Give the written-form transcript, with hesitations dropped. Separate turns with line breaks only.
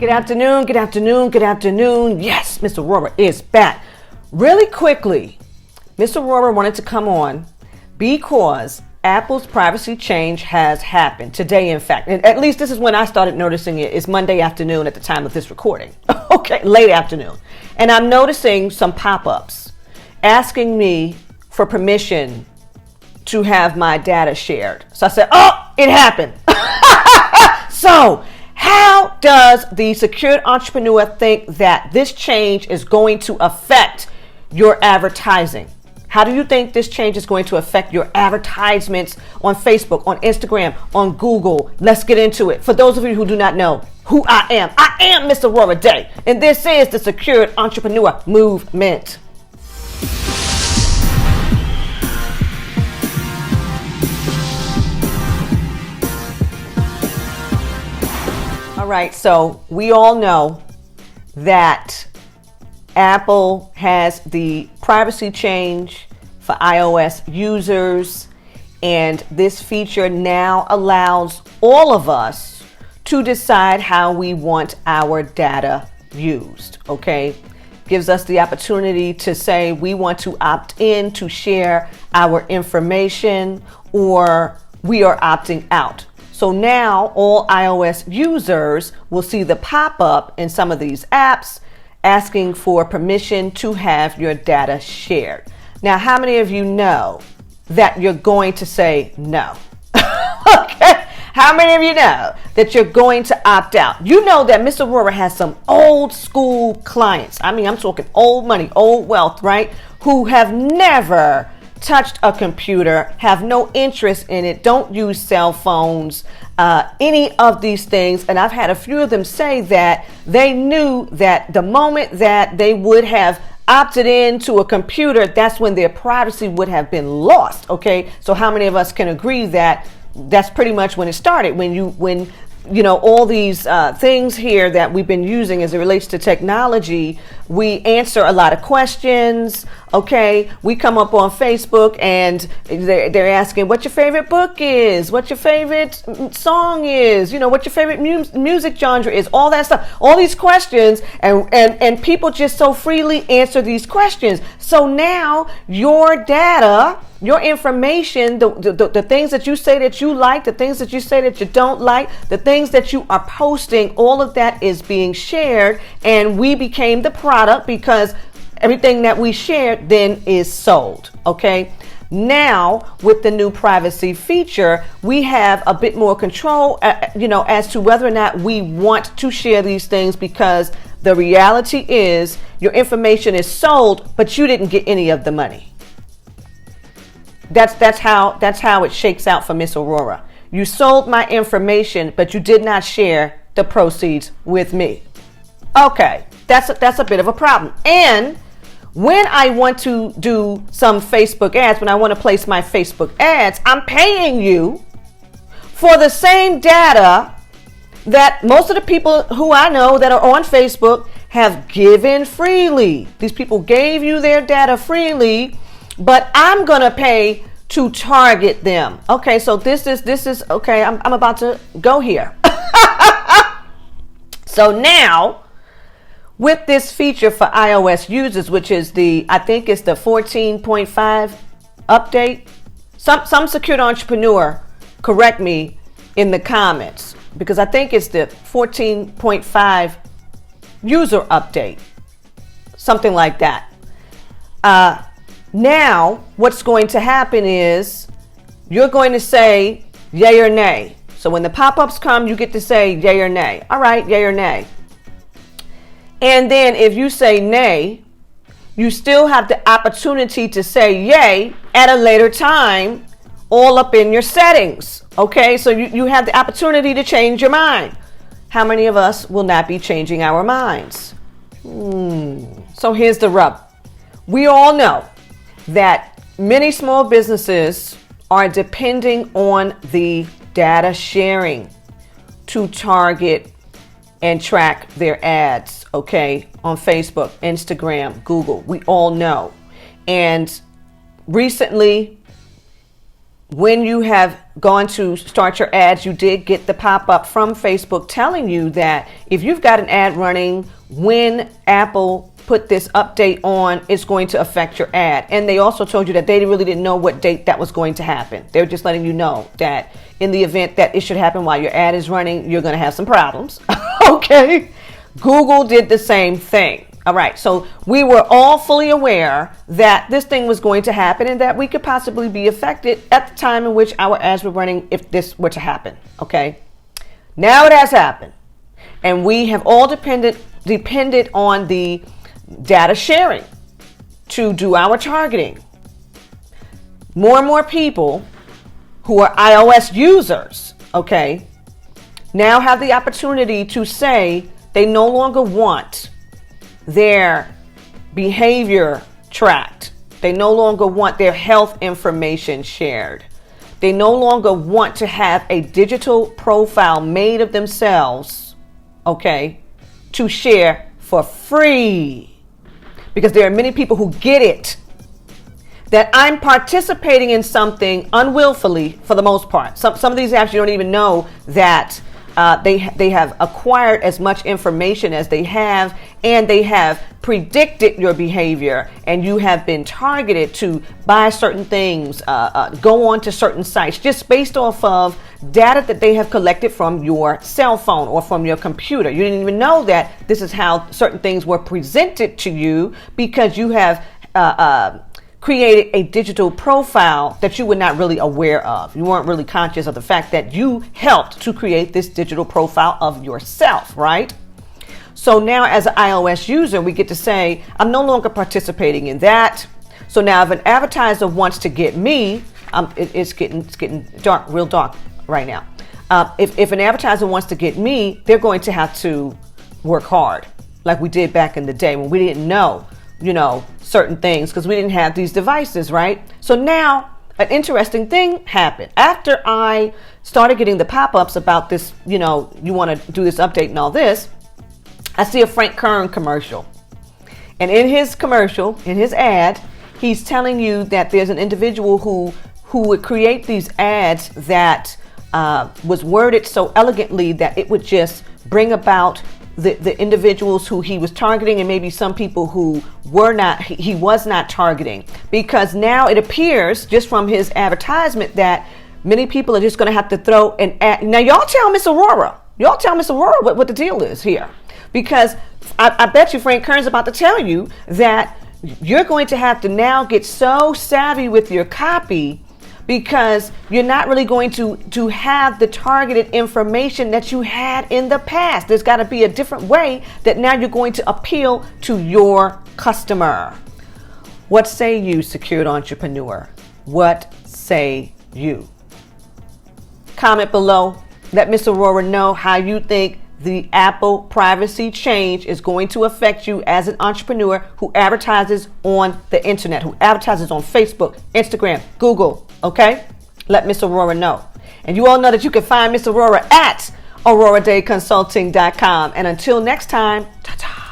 Good afternoon, good afternoon, good afternoon. Yes, Mr. Aurorah is back. Really quickly, Mr. Aurorah wanted to come on because Apple's privacy change has happened today, in fact. And at least this is when I started noticing it. It's Monday afternoon at the time of this recording. Okay, late afternoon. And I'm noticing some pop-ups asking me for permission to have my data shared. So I said, oh, it happened. So how does the secured entrepreneur think that this change is going to affect your advertising? How do you think this change is going to affect your advertisements on Facebook, on Instagram, on Google? Let's get into it. For those of you who do not know who I am Mr. Aurorah Dey, and this is the Secured Entrepreneur Movement. All right, so we all know that Apple has the privacy change for iOS users, and this feature now allows all of us to decide how we want our data used, okay? Gives us the opportunity to say we want to opt in to share our information, or we are opting out. So now all iOS users will see the pop-up in some of these apps asking for permission to have your data shared. Now, how many of you know that you're going to say no? Okay. How many of you know that you're going to opt out? You know that Mr. Aurorah has some old school clients. I mean, I'm talking old money, old wealth, right? Who have never touched a computer, have no interest in it, don't use cell phones, any of these things. And I've had a few of them say that they knew that the moment that they would have opted into a computer, that's when their privacy would have been lost. Okay, so how many of us can agree that that's pretty much when it started, when you know, all these things here that we've been using as it relates to technology, we answer a lot of questions, okay? We come up on Facebook and they're asking what your favorite book is, what your favorite song is, you know, what your favorite music genre is, all that stuff, all these questions, and people just so freely answer these questions. So now your data, your information, the things that you say that you like, the things that you say that you don't like, the things that you are posting, all of that is being shared, and we became the product because everything that we shared then is sold, okay? Now, with the new privacy feature, we have a bit more control, you know, as to whether or not we want to share these things, because the reality is your information is sold, but you didn't get any of the money. That's how it shakes out for Miss Aurorah. You sold my information, but you did not share the proceeds with me. Okay, that's a bit of a problem. And when I want to do some Facebook ads, when I want to place my Facebook ads, I'm paying you for the same data that most of the people who I know that are on Facebook have given freely. These people gave you their data freely, but I'm going to pay to target them. Okay, so this is okay, I'm about to go here. So now, with this feature for iOS users, which is I think it's the 14.5 update. Some secured entrepreneur correct me in the comments, because I think it's the 14.5 user update, something like that. Now, what's going to happen is you're going to say yay or nay. So when the pop-ups come, you get to say yay or nay. All right, yay or nay. And then if you say nay, you still have the opportunity to say yay at a later time, all up in your settings. Okay, so you have the opportunity to change your mind. How many of us will not be changing our minds? So here's the rub. We all know that many small businesses are depending on the data sharing to target and track their ads, okay, on Facebook, Instagram, Google. We all know. And recently, when you have gone to start your ads, you did get the pop-up from Facebook telling you that if you've got an ad running, when Apple put this update on, it's going to affect your ad. And they also told you that they really didn't know what date that was going to happen. They were just letting you know that in the event that it should happen while your ad is running, you're going to have some problems. Okay. Google did the same thing. All right. So we were all fully aware that this thing was going to happen and that we could possibly be affected at the time in which our ads were running if this were to happen. Okay. Now it has happened. And we have all depended on the data sharing to do our targeting. More and more people who are iOS users, okay, now have the opportunity to say they no longer want their behavior tracked. They no longer want their health information shared. They no longer want to have a digital profile made of themselves, okay, to share for free. Because there are many people who get it that I'm participating in something unwillfully for the most part. Some of these apps you don't even know that they have acquired as much information as they have, and they have predicted your behavior, and you have been targeted to buy certain things, go on to certain sites just based off of data that they have collected from your cell phone or from your computer. You didn't even know that this is how certain things were presented to you because you have created a digital profile that you were not really aware of. You weren't really conscious of the fact that you helped to create this digital profile of yourself, right? So now as an iOS user, we get to say, I'm no longer participating in that. So now if an advertiser wants to get me, it's getting dark, real dark right now. If an advertiser wants to get me, they're going to have to work hard like we did back in the day when we didn't know, certain things because we didn't have these devices, right? So now an interesting thing happened. After I started getting the pop-ups about this, you want to do this update and all this, I see a Frank Kern commercial. And in his commercial, in his ad, he's telling you that there's an individual who would create these ads that was worded so elegantly that it would just bring about the individuals who he was targeting and maybe some people who he was not targeting. Because now it appears just from his advertisement that many people are just going to have to throw an ad. Now y'all tell Miss Aurorah what the deal is here. Because I bet you Frank Kern's about to tell you that you're going to have to now get so savvy with your copy because you're not really going to have the targeted information that you had in the past. There's got to be a different way that now you're going to appeal to your customer. What say you, secured entrepreneur? What say you? Comment below. Let Miss Aurorah know how you think the Apple privacy change is going to affect you as an entrepreneur who advertises on the internet, who advertises on Facebook, Instagram, Google, okay? Let Miss Aurorah know. And you all know that you can find Miss Aurorah at AurorahDayConsulting.com. And until next time, ta-ta.